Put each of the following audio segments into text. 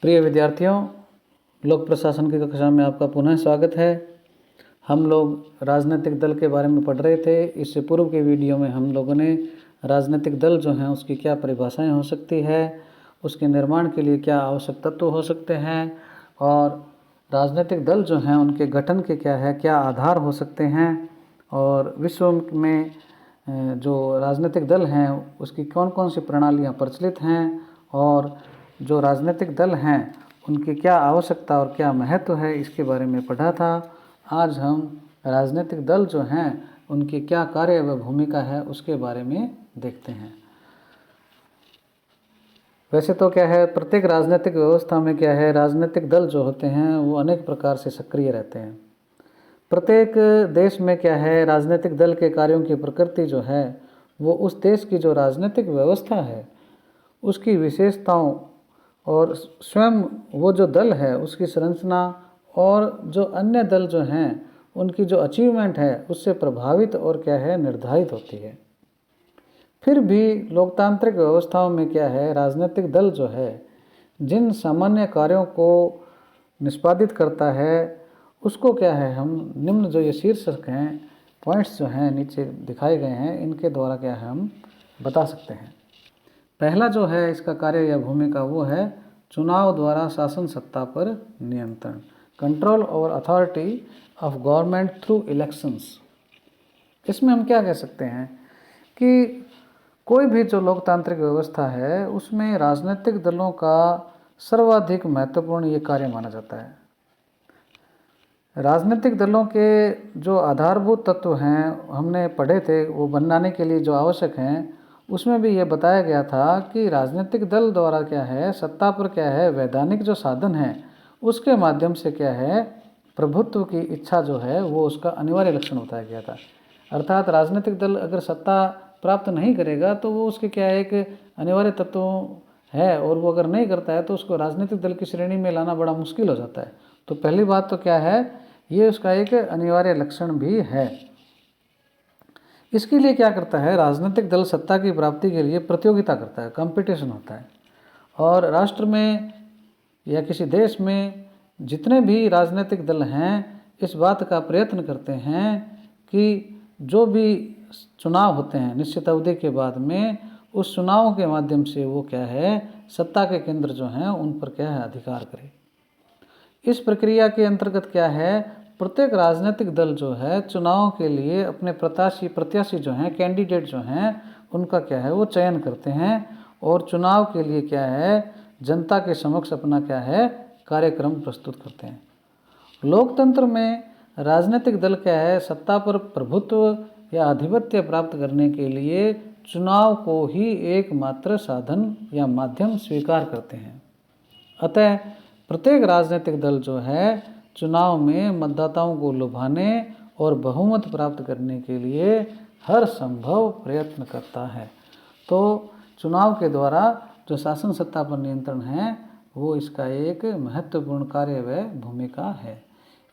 प्रिय विद्यार्थियों, लोक प्रशासन की कक्षा में आपका पुनः स्वागत है। हम लोग राजनीतिक दल के बारे में पढ़ रहे थे। इससे पूर्व के वीडियो में हम लोगों ने राजनीतिक दल जो हैं उसकी क्या परिभाषाएं हो सकती है, उसके निर्माण के लिए क्या आवश्यक तत्व हो सकते हैं और राजनीतिक दल जो हैं उनके गठन के क्या आधार हो सकते हैं और विश्व में जो राजनीतिक दल हैं उसकी कौन कौन सी प्रणालियाँ प्रचलित हैं और जो राजनीतिक दल हैं उनकी क्या आवश्यकता और क्या महत्व है, इसके बारे में पढ़ा था। आज हम राजनीतिक दल जो हैं उनकी क्या कार्य व भूमिका है उसके बारे में देखते हैं। वैसे तो क्या है, प्रत्येक राजनीतिक व्यवस्था में क्या है, राजनीतिक दल जो होते हैं वो अनेक प्रकार से सक्रिय रहते हैं। प्रत्येक देश में क्या है, राजनीतिक दल के कार्यों की प्रकृति जो है वो उस देश की जो राजनीतिक व्यवस्था है उसकी विशेषताओं और स्वयं वो जो दल है उसकी संरचना और जो अन्य दल जो हैं उनकी जो अचीवमेंट है उससे प्रभावित और क्या है निर्धारित होती है। फिर भी लोकतांत्रिक व्यवस्थाओं में क्या है, राजनीतिक दल जो है जिन सामान्य कार्यों को निष्पादित करता है उसको क्या है, हम निम्न जो ये शीर्षक हैं, पॉइंट्स जो हैं नीचे दिखाए गए हैं, इनके द्वारा क्या है हम बता सकते हैं। पहला जो है इसका कार्य या भूमिका वो है चुनाव द्वारा शासन सत्ता पर नियंत्रण, control over authority of government through elections. इसमें हम क्या कह सकते हैं कि कोई भी जो लोकतांत्रिक व्यवस्था है उसमें राजनीतिक दलों का सर्वाधिक महत्वपूर्ण ये कार्य माना जाता है। राजनीतिक दलों के जो आधारभूत तत्व हैं हमने पढ़े थे, वो बनाने के लिए जो आवश्यक हैं उसमें भी ये बताया गया था कि राजनीतिक दल द्वारा क्या है सत्ता पर क्या है वैधानिक जो साधन है उसके माध्यम से क्या है प्रभुत्व की इच्छा जो है वो उसका अनिवार्य लक्षण बताया गया था। अर्थात राजनीतिक दल अगर सत्ता प्राप्त नहीं करेगा तो वो उसके क्या है एक अनिवार्य तत्व है और वो अगर नहीं करता है तो उसको राजनीतिक दल की श्रेणी में लाना बड़ा मुश्किल हो जाता है। तो पहली बात तो क्या है, ये उसका एक अनिवार्य लक्षण भी है। इसके लिए क्या करता है, राजनीतिक दल सत्ता की प्राप्ति के लिए प्रतियोगिता करता है, कंपटीशन होता है। और राष्ट्र में या किसी देश में जितने भी राजनीतिक दल हैं इस बात का प्रयत्न करते हैं कि जो भी चुनाव होते हैं निश्चित अवधि के बाद में उस चुनाव के माध्यम से वो क्या है सत्ता के केंद्र जो हैं उन पर क्या है अधिकार करे। इस प्रक्रिया के अंतर्गत क्या है, प्रत्येक राजनीतिक दल जो है चुनाव के लिए अपने प्रत्याशी जो हैं, कैंडिडेट जो हैं, उनका क्या है वो चयन करते हैं और चुनाव के लिए क्या है जनता के समक्ष अपना क्या है कार्यक्रम प्रस्तुत करते हैं। लोकतंत्र में राजनीतिक दल क्या है सत्ता पर प्रभुत्व या आधिपत्य प्राप्त करने के लिए चुनाव को ही एकमात्र साधन या माध्यम स्वीकार करते हैं। अतः प्रत्येक राजनीतिक दल जो है चुनाव में मतदाताओं को लुभाने और बहुमत प्राप्त करने के लिए हर संभव प्रयत्न करता है। तो चुनाव के द्वारा जो शासन सत्ता पर नियंत्रण है वो इसका एक महत्वपूर्ण कार्य व भूमिका है।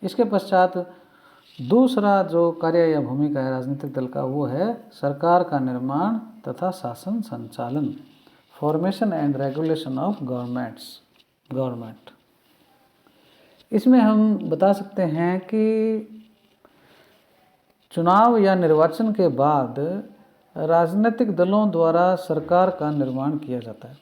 इसके पश्चात दूसरा जो कार्य या भूमिका है राजनीतिक दल का वो है सरकार का निर्माण तथा शासन संचालन, formation and regulation of government. इसमें हम बता सकते हैं कि चुनाव या निर्वाचन के बाद राजनीतिक दलों द्वारा सरकार का निर्माण किया जाता है।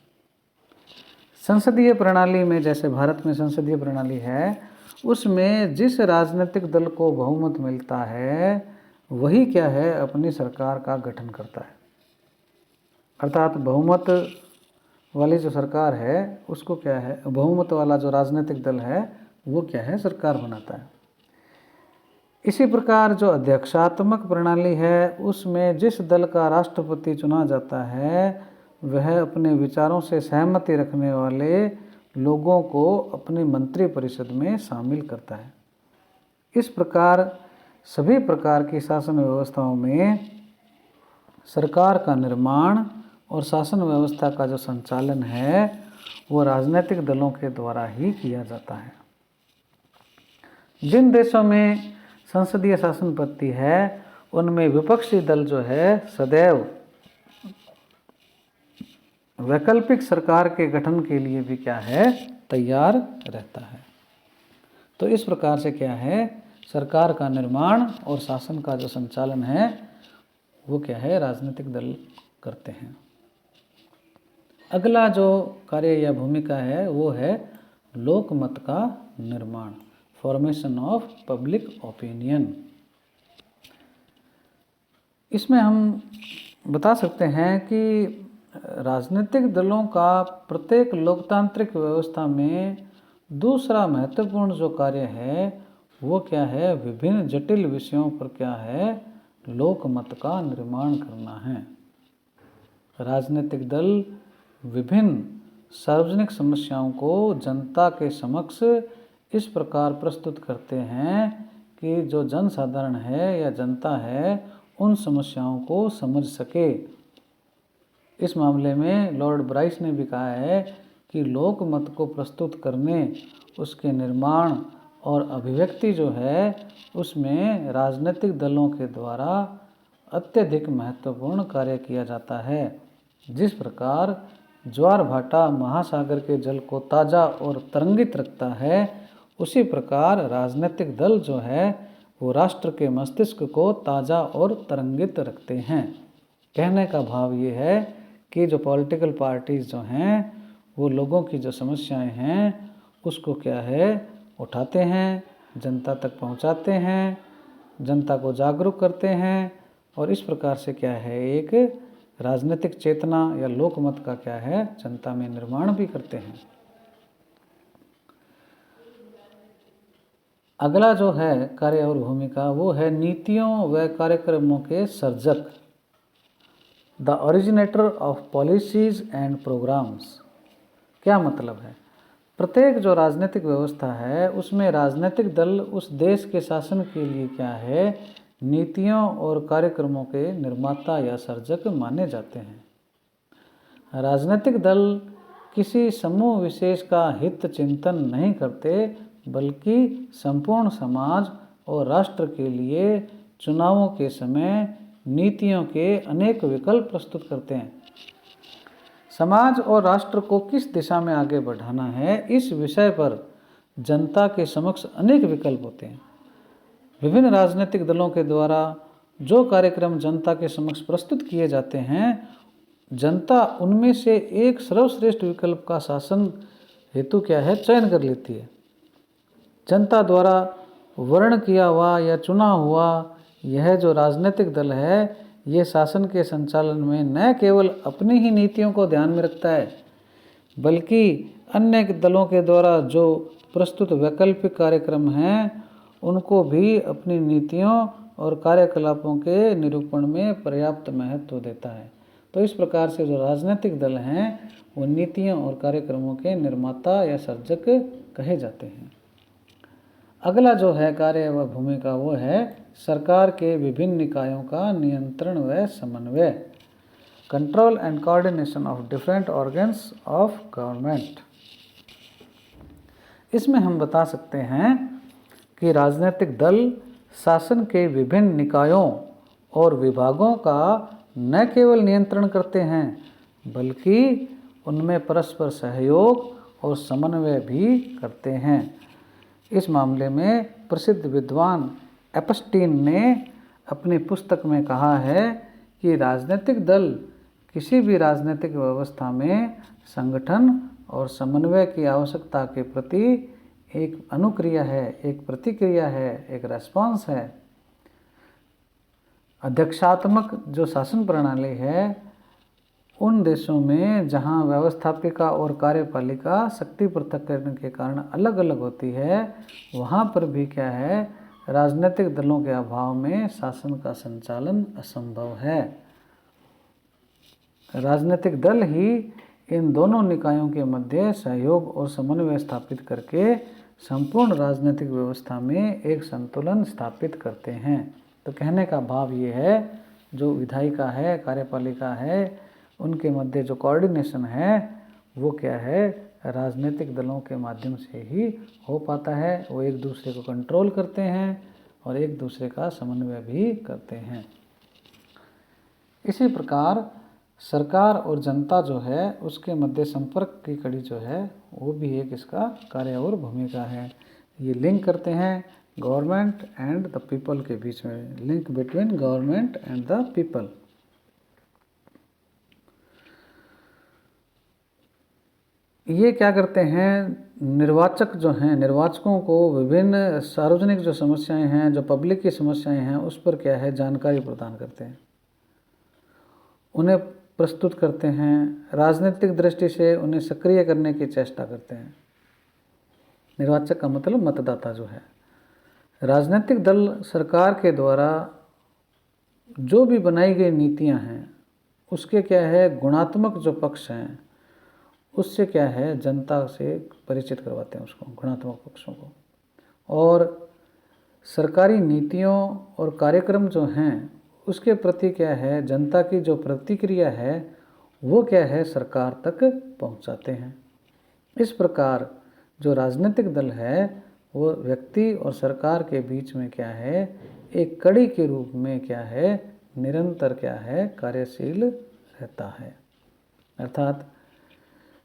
संसदीय प्रणाली में, जैसे भारत में संसदीय प्रणाली है, उसमें जिस राजनीतिक दल को बहुमत मिलता है वही क्या है अपनी सरकार का गठन करता है। अर्थात बहुमत वाली जो सरकार है उसको क्या है, बहुमत वाला जो राजनीतिक दल है वो क्या है सरकार बनाता है। इसी प्रकार जो अध्यक्षात्मक प्रणाली है उसमें जिस दल का राष्ट्रपति चुना जाता है वह अपने विचारों से सहमति रखने वाले लोगों को अपनी मंत्री परिषद में शामिल करता है। इस प्रकार सभी प्रकार की शासन व्यवस्थाओं में सरकार का निर्माण और शासन व्यवस्था का जो संचालन है वो राजनीतिक दलों के द्वारा ही किया जाता है। जिन देशों में संसदीय शासन पद्धति है उनमें विपक्षी दल जो है सदैव वैकल्पिक सरकार के गठन के लिए भी क्या है तैयार रहता है। तो इस प्रकार से क्या है, सरकार का निर्माण और शासन का जो संचालन है वो क्या है, राजनीतिक दल करते हैं। अगला जो कार्य या भूमिका है वो है लोकमत का निर्माण, फॉर्मेशन ऑफ पब्लिक ओपिनियन। इसमें हम बता सकते हैं कि राजनीतिक दलों का प्रत्येक लोकतांत्रिक व्यवस्था में दूसरा महत्वपूर्ण जो कार्य है वो क्या है, विभिन्न जटिल विषयों पर क्या है, लोकमत का निर्माण करना है। राजनीतिक दल विभिन्न सार्वजनिक समस्याओं को जनता के समक्ष इस प्रकार प्रस्तुत करते हैं कि जो जनसाधारण है या जनता है उन समस्याओं को समझ सके। इस मामले में लॉर्ड ब्राइस ने भी कहा है कि लोकमत को प्रस्तुत करने, उसके निर्माण और अभिव्यक्ति जो है उसमें राजनीतिक दलों के द्वारा अत्यधिक महत्वपूर्ण कार्य किया जाता है। जिस प्रकार ज्वार भाटा महासागर के जल को ताज़ा और तरंगित रखता है, उसी प्रकार राजनीतिक दल जो है वो राष्ट्र के मस्तिष्क को ताज़ा और तरंगित रखते हैं। कहने का भाव ये है कि जो पॉलिटिकल पार्टीज़ जो हैं वो लोगों की जो समस्याएं हैं उसको क्या है, उठाते हैं, जनता तक पहुंचाते हैं, जनता को जागरूक करते हैं और इस प्रकार से क्या है, एक राजनीतिक चेतना या लोकमत का क्या है, जनता में निर्माण भी करते हैं। अगला जो है कार्य और भूमिका वो है नीतियों व कार्यक्रमों के सर्जक, the originator of policies and programmes. क्या मतलब है, प्रत्येक जो राजनीतिक व्यवस्था है उसमें राजनीतिक दल उस देश के शासन के लिए क्या है, नीतियों और कार्यक्रमों के निर्माता या सर्जक माने जाते हैं। राजनीतिक दल किसी समूह विशेष का हित चिंतन नहीं करते, बल्कि संपूर्ण समाज और राष्ट्र के लिए चुनावों के समय नीतियों के अनेक विकल्प प्रस्तुत करते हैं। समाज और राष्ट्र को किस दिशा में आगे बढ़ाना है, इस विषय पर जनता के समक्ष अनेक विकल्प होते हैं। विभिन्न राजनीतिक दलों के द्वारा जो कार्यक्रम जनता के समक्ष प्रस्तुत किए जाते हैं, जनता उनमें से एक सर्वश्रेष्ठ विकल्प का शासन हेतु क्या है, चयन कर लेती है। जनता द्वारा वर्ण किया हुआ या चुना हुआ यह जो राजनीतिक दल है, ये शासन के संचालन में न केवल अपनी ही नीतियों को ध्यान में रखता है, बल्कि अन्य दलों के द्वारा जो प्रस्तुत वैकल्पिक कार्यक्रम हैं उनको भी अपनी नीतियों और कार्यकलापों के निरूपण में पर्याप्त महत्व देता है। तो इस प्रकार से जो राजनीतिक दल हैं वो नीतियों और कार्यक्रमों के निर्माता या सर्जक कहे जाते हैं। अगला जो है कार्य व भूमिका वो है सरकार के विभिन्न निकायों का नियंत्रण व समन्वय, control and coordination of different organs of government. इसमें हम बता सकते हैं कि राजनीतिक दल शासन के विभिन्न निकायों और विभागों का न केवल नियंत्रण करते हैं, बल्कि उनमें परस्पर सहयोग और समन्वय भी करते हैं। इस मामले में प्रसिद्ध विद्वान एपस्टीन ने अपनी पुस्तक में कहा है कि राजनीतिक दल किसी भी राजनीतिक व्यवस्था में संगठन और समन्वय की आवश्यकता के प्रति एक अनुक्रिया है, एक प्रतिक्रिया है, एक रेस्पॉन्स है। अध्यक्षात्मक जो शासन प्रणाली है उन देशों में जहां व्यवस्थापिका और कार्यपालिका शक्ति पृथक्करण के कारण अलग अलग होती है, वहां पर भी क्या है, राजनीतिक दलों के अभाव में शासन का संचालन असंभव है। राजनीतिक दल ही इन दोनों निकायों के मध्य सहयोग और समन्वय स्थापित करके संपूर्ण राजनीतिक व्यवस्था में एक संतुलन स्थापित करते हैं। तो कहने का भाव ये है, जो विधायिका है, कार्यपालिका है, उनके मध्य जो कोऑर्डिनेशन है वो क्या है, राजनीतिक दलों के माध्यम से ही हो पाता है। वो एक दूसरे को कंट्रोल करते हैं और एक दूसरे का समन्वय भी करते हैं। इसी प्रकार सरकार और जनता जो है उसके मध्य संपर्क की कड़ी जो है वो भी एक इसका कार्य और भूमिका है। ये लिंक करते हैं गवर्नमेंट एंड द पीपल के बीच में, link between government and the people. ये क्या करते हैं, निर्वाचक जो हैं, निर्वाचकों को विभिन्न सार्वजनिक जो समस्याएं हैं, जो पब्लिक की समस्याएं हैं, उस पर क्या है जानकारी प्रदान करते हैं, उन्हें प्रस्तुत करते हैं, राजनीतिक दृष्टि से उन्हें सक्रिय करने की चेष्टा करते हैं। निर्वाचक का मतलब मतदाता जो है। राजनीतिक दल सरकार के द्वारा जो भी बनाई गई नीतियां हैं उसके क्या है गुणात्मक जो पक्ष हैं उससे क्या है जनता से परिचित करवाते हैं उसको, गुणात्मक पक्षों को। और सरकारी नीतियों और कार्यक्रम जो हैं उसके प्रति क्या है जनता की जो प्रतिक्रिया है वो क्या है सरकार तक पहुंचाते हैं। इस प्रकार जो राजनीतिक दल है वो व्यक्ति और सरकार के बीच में क्या है एक कड़ी के रूप में क्या है निरंतर क्या है कार्यशील रहता है। अर्थात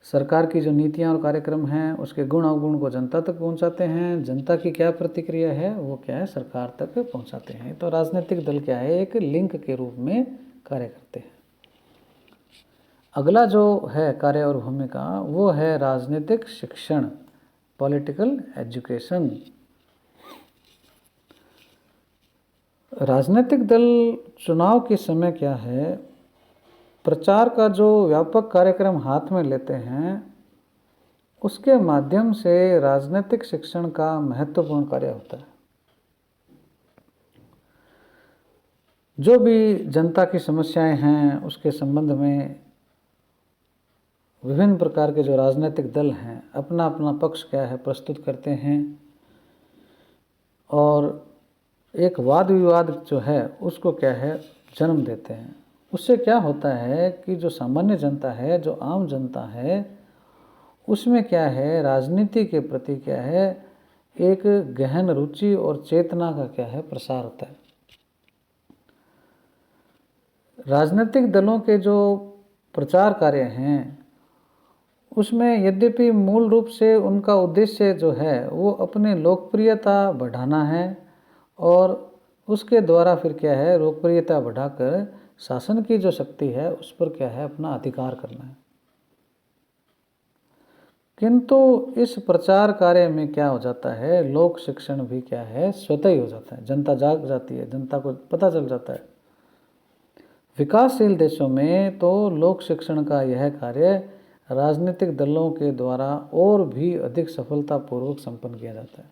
सरकार की जो नीतियां और कार्यक्रम हैं उसके गुण अवगुण को जनता तक पहुंचाते हैं, जनता की क्या प्रतिक्रिया है वो क्या है सरकार तक पहुंचाते हैं। तो राजनीतिक दल क्या है एक लिंक के रूप में कार्य करते हैं। अगला जो है कार्य और भूमिका वो है राजनीतिक शिक्षण, पॉलिटिकल एजुकेशन। राजनीतिक दल चुनाव के समय क्या है प्रचार का जो व्यापक कार्यक्रम हाथ में लेते हैं उसके माध्यम से राजनीतिक शिक्षण का महत्वपूर्ण कार्य होता है। जो भी जनता की समस्याएं हैं उसके संबंध में विभिन्न प्रकार के जो राजनीतिक दल हैं अपना अपना पक्ष क्या है प्रस्तुत करते हैं और एक वाद विवाद जो है उसको क्या है जन्म देते हैं। उससे क्या होता है कि जो सामान्य जनता है, जो आम जनता है, उसमें क्या है राजनीति के प्रति क्या है एक गहन रुचि और चेतना का क्या है प्रसार होता है। राजनीतिक दलों के जो प्रचार कार्य हैं उसमें यद्यपि मूल रूप से उनका उद्देश्य जो है वो अपनी लोकप्रियता बढ़ाना है और उसके द्वारा फिर क्या है लोकप्रियता बढ़ाकर शासन की जो शक्ति है उस पर क्या है अपना अधिकार करना है। किंतु इस प्रचार कार्य में क्या हो जाता है लोक शिक्षण भी क्या है स्वतः ही हो जाता है, जनता जाग जाती है, जनता को पता चल जाता है। विकासशील देशों में तो लोक शिक्षण का यह कार्य राजनीतिक दलों के द्वारा और भी अधिक सफलतापूर्वक संपन्न किया जाता है।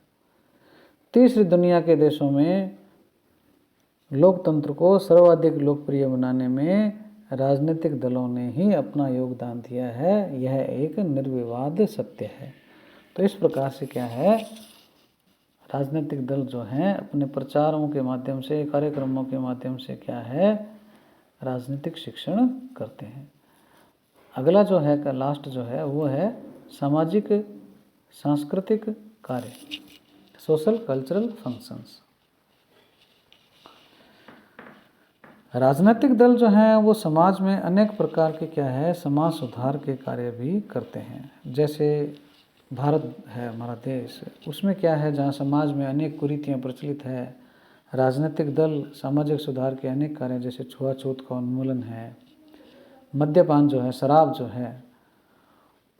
तीसरी दुनिया के देशों में लोकतंत्र को सर्वाधिक लोकप्रिय बनाने में राजनीतिक दलों ने ही अपना योगदान दिया है, यह एक निर्विवाद सत्य है। तो इस प्रकार से क्या है राजनीतिक दल जो हैं अपने प्रचारों के माध्यम से कार्यक्रमों के माध्यम से क्या है राजनीतिक शिक्षण करते हैं। अगला जो है का लास्ट जो है वो है सामाजिक सांस्कृतिक कार्य, सोशल कल्चरल फंक्शंस। राजनीतिक दल जो हैं वो समाज में अनेक प्रकार के क्या है समाज सुधार के कार्य भी करते हैं। जैसे भारत है हमारा देश, उसमें क्या है जहाँ समाज में अनेक कुरीतियाँ प्रचलित है, राजनीतिक दल सामाजिक सुधार के अनेक कार्य जैसे छुआछूत का उन्मूलन है, मद्यपान जो है शराब जो है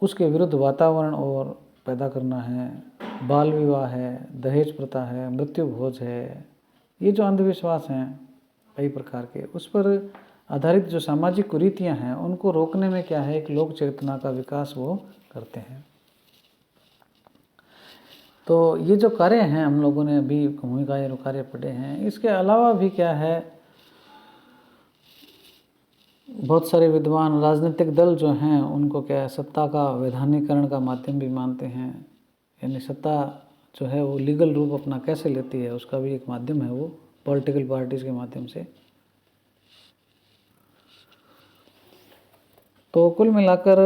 उसके विरुद्ध वातावरण और पैदा करना है, बाल विवाह है, दहेज प्रथा है, मृत्यु भोज है, ये जो अंधविश्वास हैं कई प्रकार के उस पर आधारित जो सामाजिक कुरीतियाँ हैं उनको रोकने में क्या है एक लोक चेतना का विकास वो करते हैं। तो ये जो कार्य हैं हम लोगों ने अभी भूमिकाएं और कार्य पढ़े हैं, इसके अलावा भी क्या है बहुत सारे विद्वान राजनीतिक दल जो हैं उनको क्या है सत्ता का वैधानिकरण का माध्यम भी मानते हैं, यानी सत्ता जो है वो लीगल रूप अपना कैसे लेती है उसका भी एक माध्यम है वो पॉलिटिकल पार्टीज़ के माध्यम से। तो कुल मिलाकर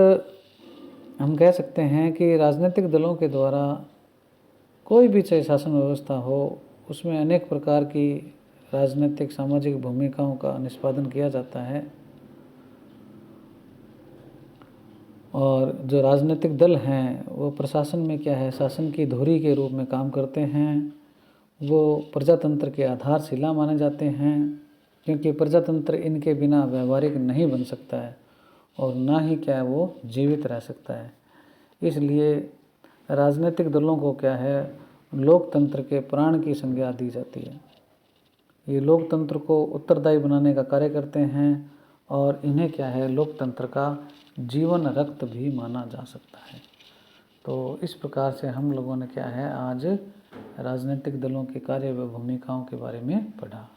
हम कह सकते हैं कि राजनीतिक दलों के द्वारा कोई भी चाहे शासन व्यवस्था हो उसमें अनेक प्रकार की राजनीतिक सामाजिक भूमिकाओं का निष्पादन किया जाता है और जो राजनीतिक दल हैं वो प्रशासन में क्या है, शासन की धुरी के रूप में काम करते हैं। वो प्रजातंत्र के आधारशिला माने जाते हैं, क्योंकि प्रजातंत्र इनके बिना व्यवहारिक नहीं बन सकता है और ना ही क्या है वो जीवित रह सकता है। इसलिए राजनीतिक दलों को क्या है, लोकतंत्र के प्राण की संज्ञा दी जाती है। ये लोकतंत्र को उत्तरदायी बनाने का कार्य करते हैं और इन्हें क्या है, लोकतंत्र का जीवन रक्त भी माना जा सकता है। तो इस प्रकार से हम लोगों ने क्या है, आज राजनीतिक दलों के कार्य व भूमिकाओं के बारे में पढ़ा।